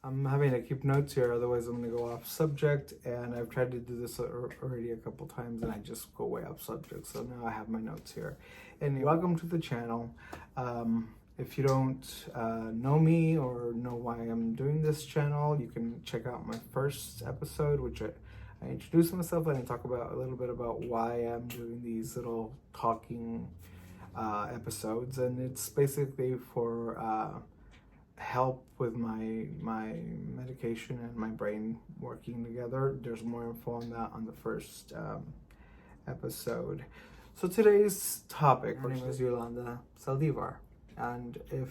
I'm having to keep notes here, otherwise I'm going to go off subject, and I've tried to do this already a couple times and I just go way off subject, so now I have my notes here. And welcome to the channel. If you don't know me or know why I'm doing this channel, you can check out my first episode, which I introduce myself and I talk about a little bit about why I'm doing these little talking episodes, and it's basically for help with my medication and my brain working together. There's more info on that on the first episode. So today's topic, her name is Yolanda Saldivar, and if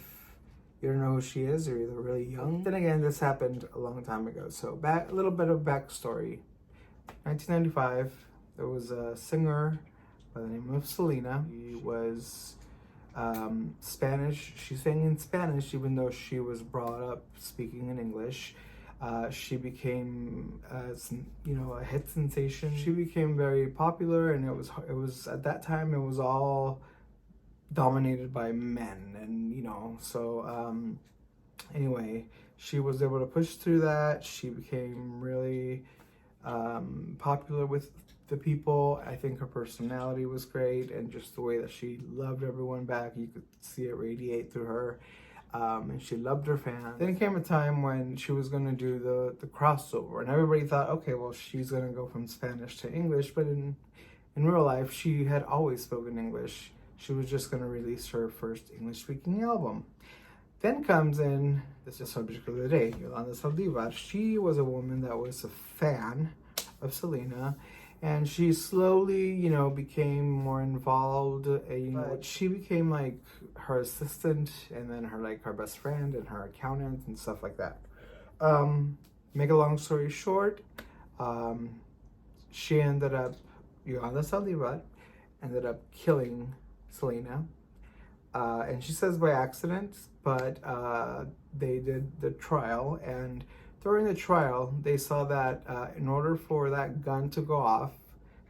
you don't know who she is, you're either really young. Then again, this happened a long time ago. So a little bit of backstory. 1995, there was a singer by the name of Selena. She was Spanish. She sang in Spanish, even though she was brought up speaking in English. She became, a hit sensation. She became very popular, and it was at that time it was all dominated by men, and anyway, she was able to push through that. She became really popular with the people. I think her personality was great, and just the way that she loved everyone back, you could see it radiate through her, and she loved her fans. Then came a time when she was going to do the crossover, and everybody thought, okay, well, she's going to go from Spanish to English, but in real life, she had always spoken English. She was just going to release her first English-speaking album. Then comes in, this is the subject of the day, Yolanda Saldivar. She was a woman that was a fan of Selena, and she slowly, became more involved. She became like her assistant, and then her best friend, and her accountant, and stuff like that. Make a long story short, Yolanda Saldivar ended up killing Selena, and she says by accident, but they did the trial, and during the trial, they saw that in order for that gun to go off,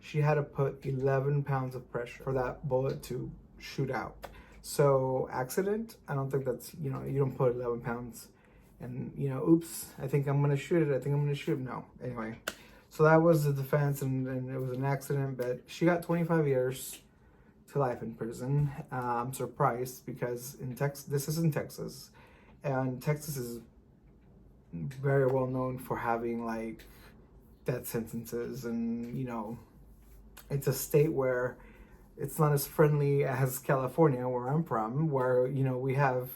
she had to put 11 pounds of pressure for that bullet to shoot out. So accident, I don't think that's, you don't put 11 pounds and, oops, I think I'm going to shoot it. No. Anyway, so that was the defense, and it was an accident, but she got 25 years to life in prison. I'm surprised because this is in Texas, and Texas is very well known for having like death sentences, and it's a state where it's not as friendly as California, where I'm from, where we have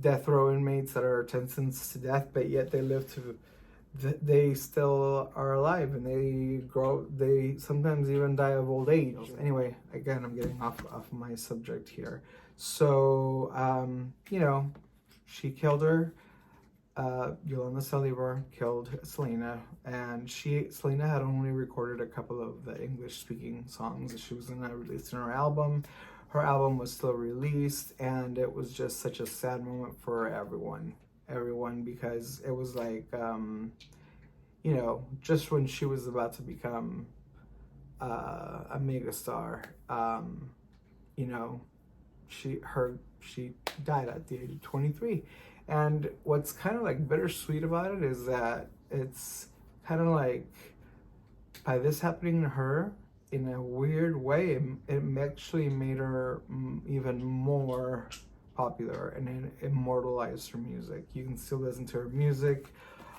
death row inmates that are sentenced to death, but yet they still are alive, and they sometimes even die of old age. Anyway, again, I'm getting off my subject here. So she killed her. Yolanda Saldivar killed Selena, and Selena had only recorded a couple of the English-speaking songs that she was going to release in her album. Her album was still released, and it was just such a sad moment for everyone, because it was like, just when she was about to become a megastar, she died at the age of 23. And what's kind of like bittersweet about it is that it's kind of like, by this happening to her, in a weird way, it actually made her even more popular, and it immortalized her music. You can still listen to her music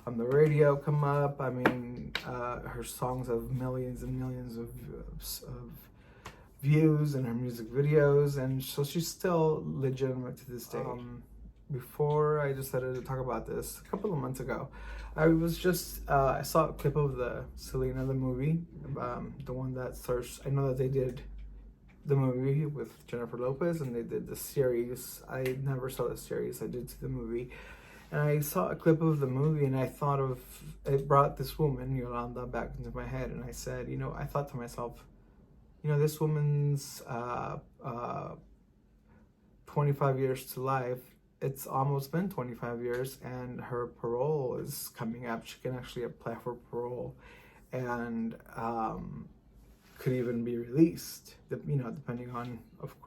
on the radio come up. I mean, her songs have millions and millions of views, and her music videos, and so she's still legitimate to this day. Before I decided to talk about this, a couple of months ago, I saw a clip of the Selena, the movie, the one that starts, I know that they did the movie with Jennifer Lopez, and they did the series. I never saw the series, I did see the movie. And I saw a clip of the movie, and it brought this woman, Yolanda, back into my head, and I said, I thought to myself, this woman's 25 years to life, it's almost been 25 years, and her parole is coming up. She can actually apply for parole, and could even be released, depending on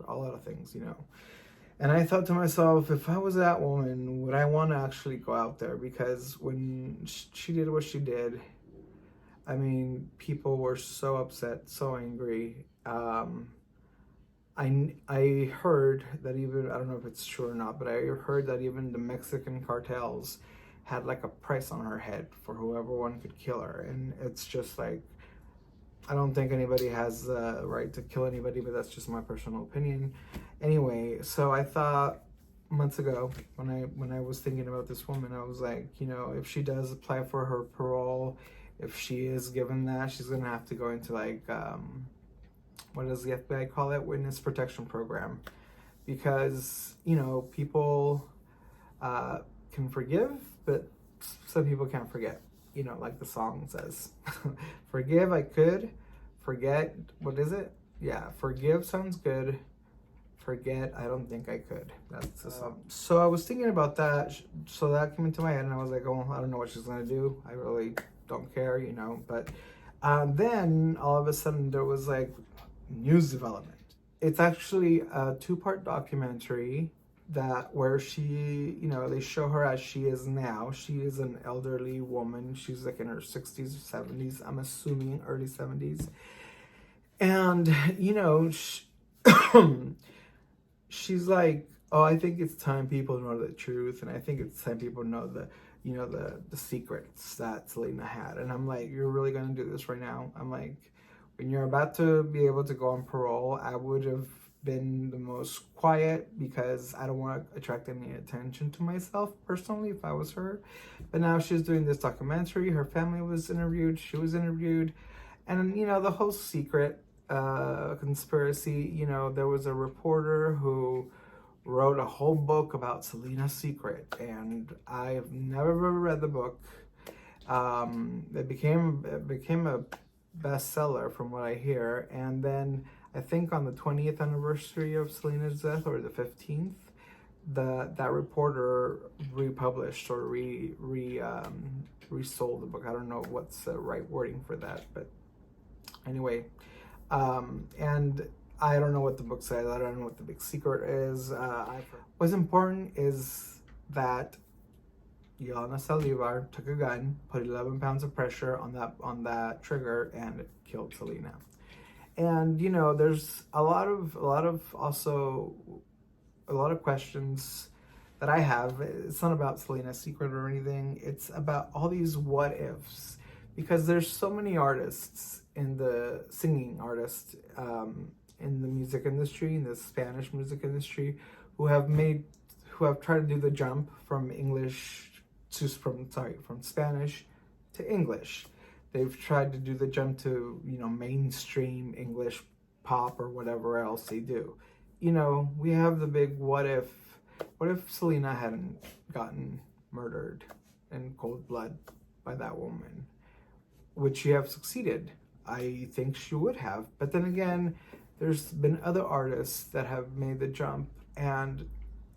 a lot of things, And I thought to myself, if I was that woman, would I want to actually go out there? Because when she did what she did, I mean, people were so upset, so angry. I heard that even, I don't know if it's true or not, but I heard that even the Mexican cartels had like a price on her head for whoever one could kill her. And it's just like, I don't think anybody has the right to kill anybody, but that's just my personal opinion. Anyway, so I thought months ago when I was thinking about this woman, I was like, you know, if she does apply for her parole, if she is given that, she's gonna have to go into like what does the FBI call it? Witness protection program, because you know people can forgive, but some people can't forget. You know, like the song says, forgive I could, forget, what is it? Yeah, forgive sounds good, forget I don't think I could. That's the song. So I was thinking about that, so that came into my head, and I was like, oh, I don't know what she's gonna do. I really don't care, you know. But then all of a sudden there was like news development. It's actually a two-part documentary that where she, you know, they show her as she is now. She is an elderly woman. She's like in her 60s or 70s. I'm assuming early 70s. And, you know, she's like, oh, I think it's time people know the truth. And I think it's time people know you know, the secrets that Selena had. And I'm like, you're really going to do this right now? I'm like, when you're about to be able to go on parole, I would have been the most quiet because I don't want to attract any attention to myself personally if I was her. But now she's doing this documentary. Her family was interviewed. She was interviewed. And, you know, the whole secret conspiracy, you know, there was a reporter who wrote a whole book about Selena's secret. And I've never read the book. It became a bestseller from what I hear. And then I think on the 20th anniversary of Selena's death, or the 15th, that reporter republished or resold the book. I don't know what's the right wording for that, but anyway, and I don't know what the book says. I don't know what the big secret is. What's important is that Yolanda Saldivar took a gun, put 11 pounds of pressure on that trigger, and it killed Selena. And you know, there's a lot of questions that I have. It's not about Selena's secret or anything. It's about all these what ifs, because there's so many artists in the singing artists in the music industry, in the Spanish music industry, who have tried to do the jump from Spanish to English. They've tried to do the jump to, you know, mainstream English pop or whatever else they do. You know, we have the big what if Selena hadn't gotten murdered in cold blood by that woman? Would she have succeeded? I think she would have. But then again, there's been other artists that have made the jump, and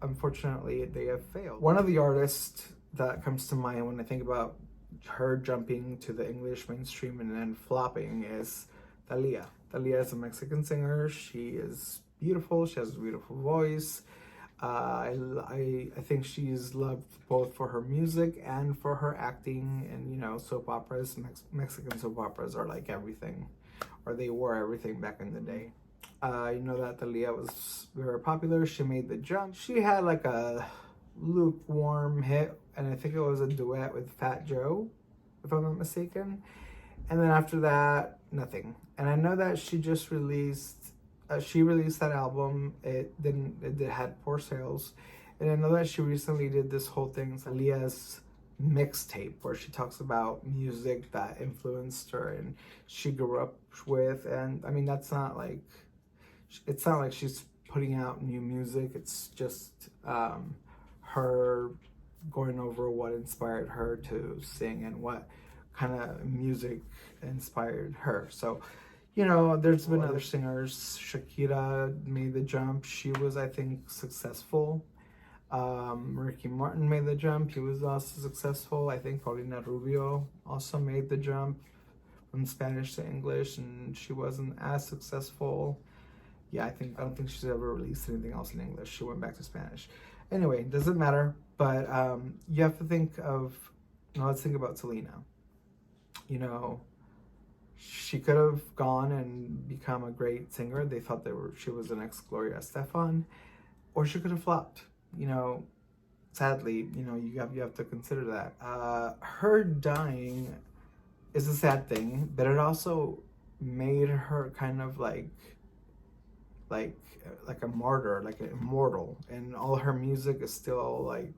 unfortunately they have failed. One of the artists that comes to mind when I think about her jumping to the English mainstream and then flopping is Thalia. Thalia is a Mexican singer. She is beautiful. She has a beautiful voice. I think she's loved both for her music and for her acting. And you know, soap operas, Mexican soap operas are like everything, or they were everything back in the day. You know that Thalia was very popular. She made the jump. She had like a lukewarm hit, and I think it was a duet with Fat Joe, if I'm not mistaken. And then after that, nothing. And I know that she just released that album. It had poor sales. And I know that she recently did this whole thing, Thalia's mixtape, where she talks about music that influenced her and she grew up with. And I mean, it's not like she's putting out new music. It's just her going over what inspired her to sing and what kind of music inspired her. So, you know, there's been other singers. Shakira made the jump. She was, I think, successful. Ricky Martin made the jump. He was also successful. I think Paulina Rubio also made the jump from Spanish to English, and she wasn't as successful. Yeah, I don't think she's ever released anything else in English. She went back to Spanish. Anyway, doesn't matter. But you have to think of, let's think about Selena. You know, she could have gone and become a great singer. They thought she was the next Gloria Estefan, or she could have flopped. You know, sadly, you have to consider that. Her dying is a sad thing, but it also made her kind of like a martyr, like an immortal, and all her music is still like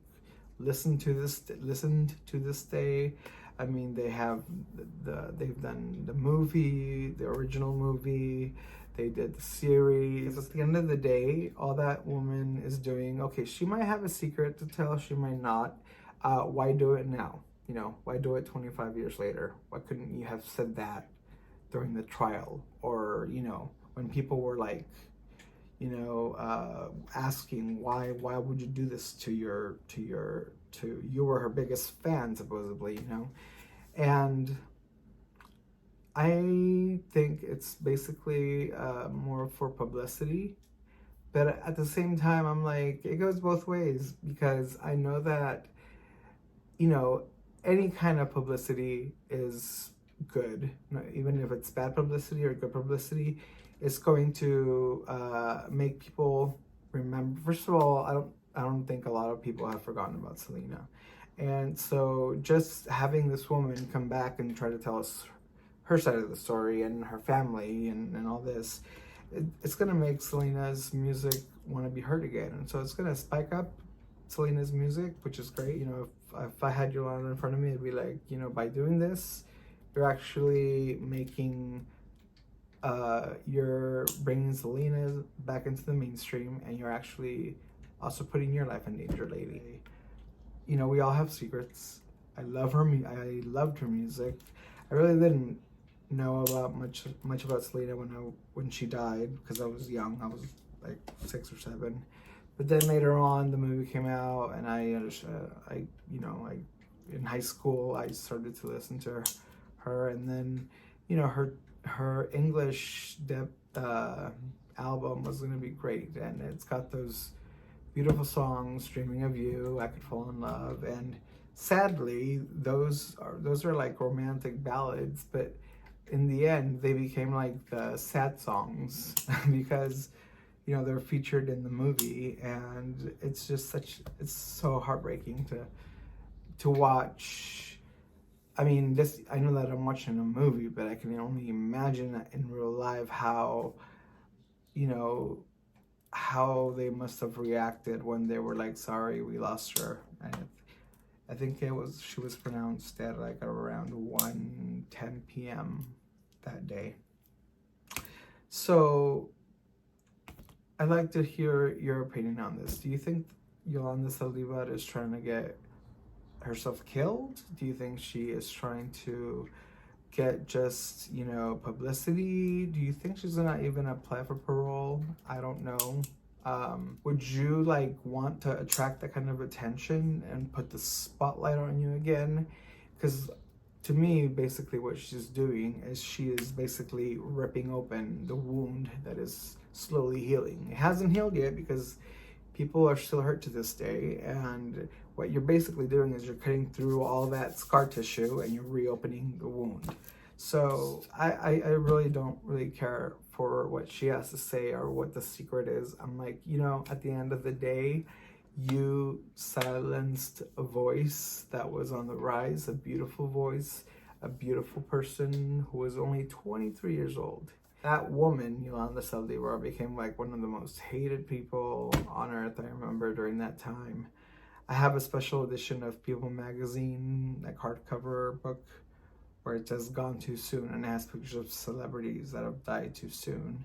listened to this day. I mean, they've done the movie, the original movie. They did the series. At the end of the day, all that woman is doing, okay, she might have a secret to tell, she might not. Why do it now? Why do it 25 years later? Why couldn't you have said that during the trial? Or, when people were like, asking why would you do this to you were her biggest fan, supposedly, and I think it's basically more for publicity, but at the same time, I'm like, it goes both ways, because I know that, any kind of publicity is good, even if it's bad publicity or good publicity. It's going to make people remember. First of all, I don't think a lot of people have forgotten about Selena, and so just having this woman come back and try to tell us her side of the story and her family and all this, it's going to make Selena's music want to be heard again, and so it's going to spike up Selena's music, which is great. If I had Yolanda in front of me, it'd be like, by doing this, you're actually making you're bringing Selena back into the mainstream, and you're actually also putting your life in danger, lady. We all have secrets. I loved her music. I really didn't know about much about Selena when she died, because I was young. I was like 6 or 7. But then later on, the movie came out, and I in high school I started to listen to her, and then her English album was going to be great, and it's got those beautiful songs, Dreaming of You, I Could Fall in Love, and sadly those are like romantic ballads, but in the end they became like the sad songs because they're featured in the movie, and it's so heartbreaking to watch. I mean, I know that I'm watching a movie, but I can only imagine in real life how they must have reacted when they were like, sorry, we lost her. And I think she was pronounced at like around 1:10 p.m. that day. So I'd like to hear your opinion on this. Do you think Yolanda Saldivar is trying to get herself killed? Do you think she is trying to get just publicity? Do you think she's gonna even apply for parole? I don't know. Would you want to attract that kind of attention and put the spotlight on you again? Because to me, basically what she's doing is she is basically ripping open the wound that is slowly healing. It hasn't healed yet because people are still hurt to this day, and what you're basically doing is you're cutting through all that scar tissue and you're reopening the wound. So I really don't really care for what she has to say or what the secret is. I'm like, at the end of the day, you silenced a voice that was on the rise, a beautiful voice, a beautiful person who was only 23 years old. That woman, Yolanda Saldivar, became like one of the most hated people on earth. I remember during that time. I have a special edition of People magazine, like hardcover book, where it says "Gone Too Soon" and it has pictures of celebrities that have died too soon.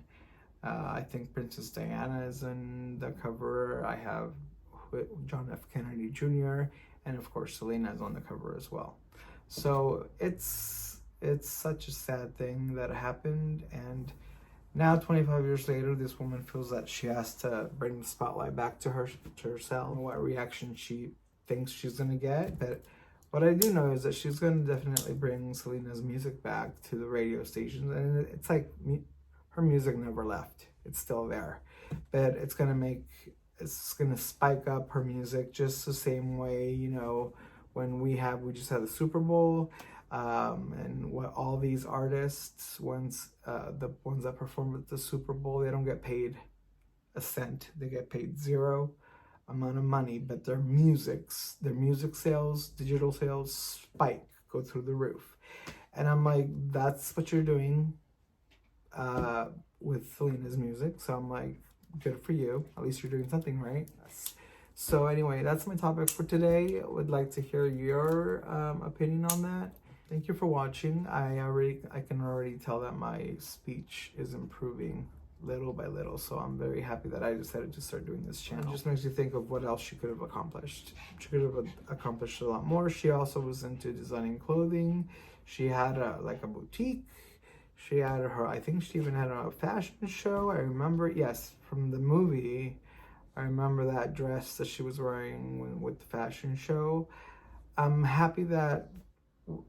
I think Princess Diana is in the cover. I have John F. Kennedy Jr. and of course Selena is on the cover as well. So it's such a sad thing that happened, and now 25 years later, this woman feels that she has to bring the spotlight back to herself, what reaction she thinks she's gonna get. But what I do know is that she's gonna definitely bring Selena's music back to the radio stations, and it's like her music never left. It's still there. But it's gonna spike up her music just the same way, you know, when we just had the Super Bowl, and what all these artists, the ones that perform at the Super Bowl, they don't get paid a cent. They get paid zero amount of money, but their music sales, digital sales spike, go through the roof. And I'm like, that's what you're doing with Selena's music. So I'm like, good for you. At least you're doing something right. So anyway, that's my topic for today. I would like to hear your opinion on that. Thank you for watching. I can already tell that my speech is improving little by little. So I'm very happy that I decided to start doing this channel. It just makes you think of what else she could have accomplished. She could have accomplished a lot more. She also was into designing clothing. She had a boutique. She had I think she even had a fashion show. I remember, yes, from the movie. I remember that dress that she was wearing with the fashion show. I'm happy that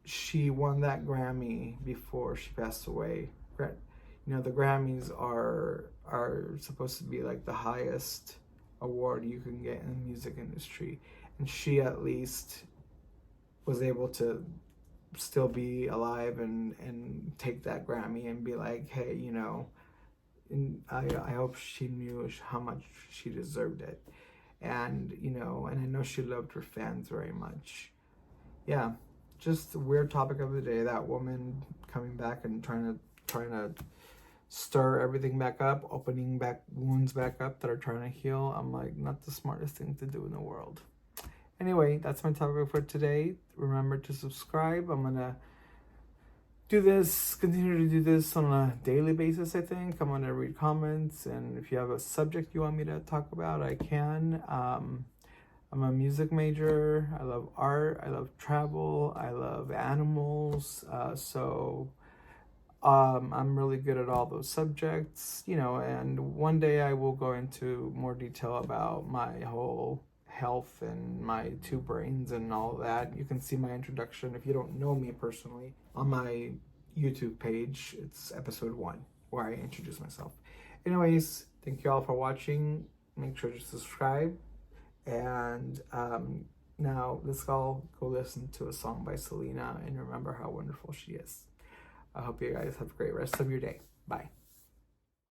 she won that Grammy before she passed away. You know, the Grammys are supposed to be like the highest award you can get in the music industry. And she at least was able to still be alive and take that Grammy and be like, hey, you know, and I hope she knew how much she deserved it. And, you know, and I know she loved her fans very much. Yeah, just a weird topic of the day, that woman coming back and trying to stir everything back up, opening back wounds back up that are trying to heal. I'm like, not the smartest thing to do in the world. Anyway, that's my topic for today. Remember to subscribe. I'm gonna continue to do this on a daily basis, I think. I'm gonna read comments, and if you have a subject you want me to talk about, I can. I'm a music major. I love art. I love travel. I love animals. I'm really good at all those subjects, you know, and one day I will go into more detail about my whole health and my two brains and all that. You can see my introduction, if you don't know me personally, on my YouTube page. It's episode 1 where I introduce myself. Anyways, thank you all for watching. Make sure to subscribe. And now let's all go listen to a song by Selena and remember how wonderful she is. I hope you guys have a great rest of your day. Bye.